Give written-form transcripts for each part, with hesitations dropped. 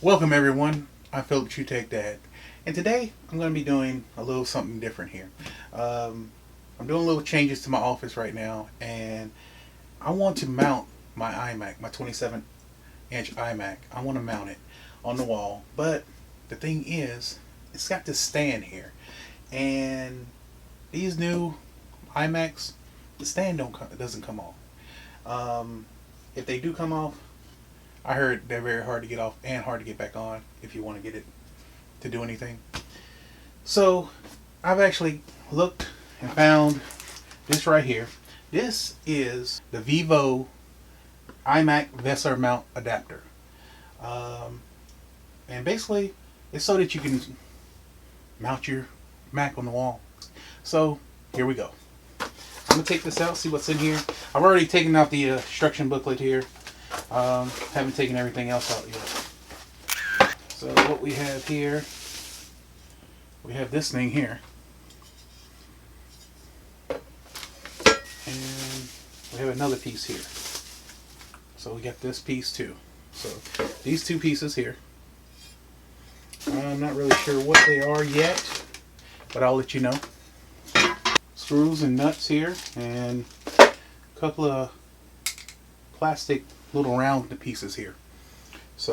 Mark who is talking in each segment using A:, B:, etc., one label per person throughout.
A: Welcome everyone, I'm Philip Tech Dad, and today I'm going to be doing a little something different here. I'm doing little changes to my office right now, and I want to mount my iMac, my 27-inch iMac. I want to mount it on the wall, but the thing is, it's got this stand here, and these new iMacs, the stand doesn't come off. If they do come off, I heard they're very hard to get off and hard to get back on if you want to get it to do anything. So I've actually looked and found this right here. This is the VIVO iMac Vesa mount adapter. And basically it's so that you can mount your Mac on the wall. So here we go. I'm going to take this out, see what's in here. I've already taken out the instruction booklet here. Haven't taken everything else out yet. So what we have here, we have this thing here, and we have another piece here. So we got this piece too. So these two pieces here, I'm not really sure what they are yet, but I'll let you know. Screws and nuts here, and a couple of plastic little round pieces here. So,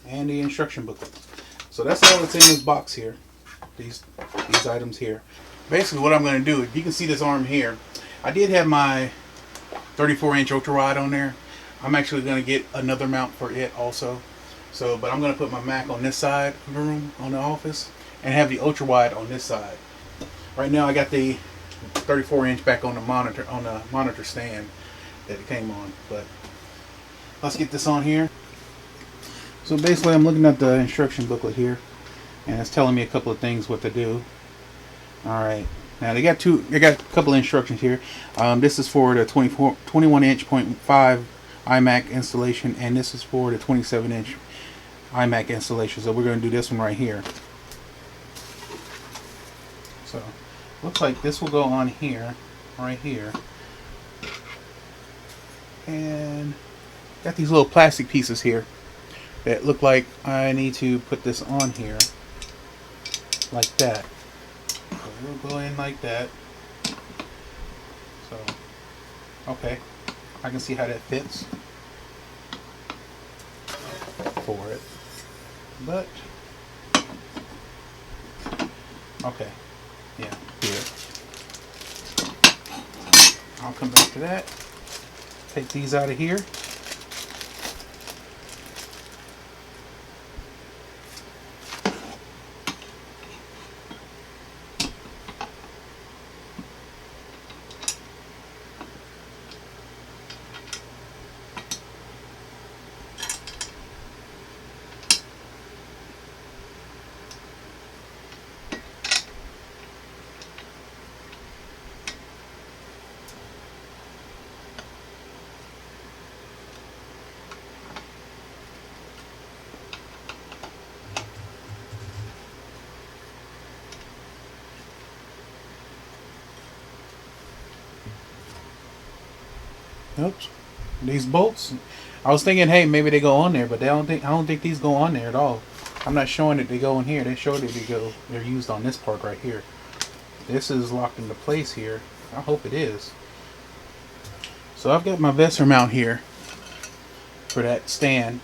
A: and the instruction booklet. So that's all that's in this box here. These items here. Basically what I'm going to do, if you can see this arm here, I did have my 34-inch ultra wide on there. I'm actually going to get another mount for it also. So, but I'm going to put my Mac on this side of the room, on the office, and have the ultra wide on this side. Right now I got the 34-inch back on the monitor stand that it came on, but let's get this on here. So basically I'm looking at the instruction booklet here, and it's telling me a couple of things what to do. Alright, now they got a couple of instructions here. This is for the 21-inch 0.5 iMac installation, and this is for the 27-inch iMac installation. So we're going to do this one right here. So looks like this will go on here, right here. And got these little plastic pieces here that look like I need to put this on here like that. So we'll go in like that. So, okay, I can see how that fits for it. But, okay, yeah. Here. I'll come back to that. Take these out of here. Oops. These bolts, I was thinking, hey, maybe they go on there, but I don't think these go on there at all. I'm not showing that they go in here. They show that they're used on this part right here. This is locked into place here. I hope it is. So I've got my Vesa mount here for that stand.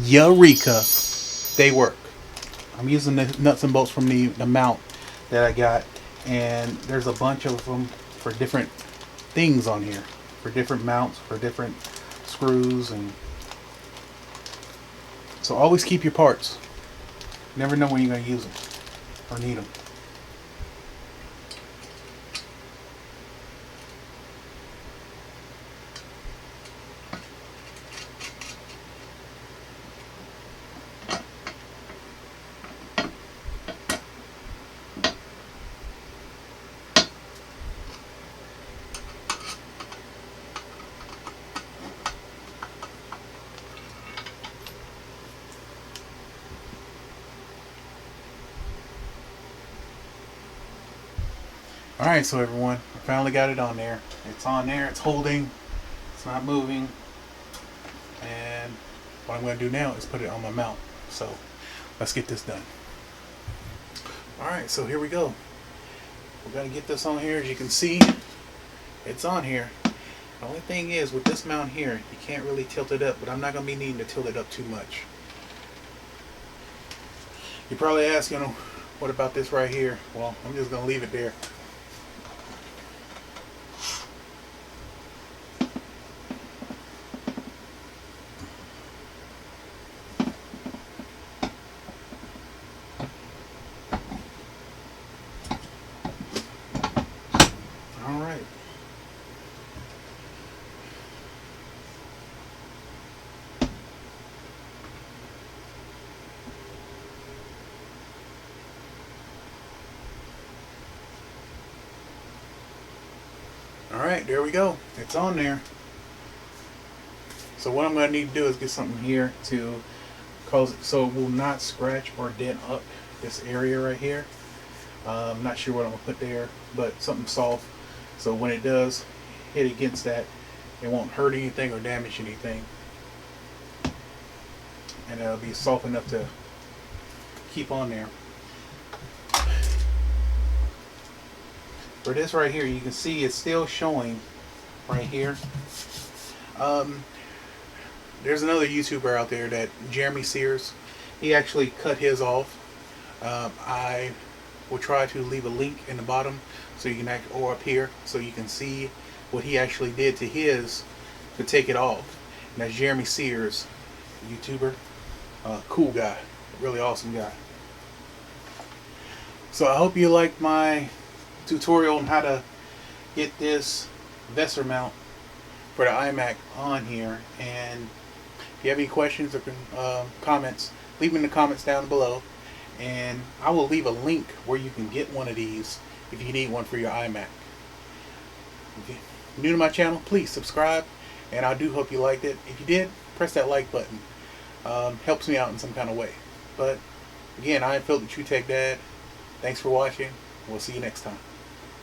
A: Eureka! They work. I'm using the nuts and bolts from the mount that I got, and there's a bunch of them for different things on here, for different mounts, for different screws, and so always keep your parts. Never know when you're going to use them or need them. Alright, so everyone, I finally got it on there. It's on there, it's holding, it's not moving. And what I'm going to do now is put it on my mount. So let's get this done. Alright, so here we go. We're going to get this on here. As you can see, it's on here. The only thing is, with this mount here, you can't really tilt it up, but I'm not going to be needing to tilt it up too much. You're probably asking, what about this right here? Well, I'm just going to leave it there. All right. Alright, there we go. It's on there. So what I'm going to need to do is get something here to cause it so it will not scratch or dent up this area right here. I'm not sure what I'm going to put there, but something soft so when it does hit against that, it won't hurt anything or damage anything. And it'll be soft enough to keep on there. For this right here, you can see it's still showing right here. There's another YouTuber out there, that Jeremy Sears. He actually cut his off. I will try to leave a link in the bottom so you can or up here so you can see what he actually did to his to take it off. And that's Jeremy Sears, YouTuber. Cool guy, really awesome guy. So I hope you liked my tutorial on how to get this Vesa mount for the iMac on here. And if you have any questions or comments, leave them in the comments down below, and I will leave a link where you can get one of these if you need one for your iMac. If you're new to my channel, please subscribe, and I do hope you liked it. If you did, press that like button. Helps me out in some kind of way. But again, I am Phil the True Tech Dad. Thanks for watching. We'll see you next time.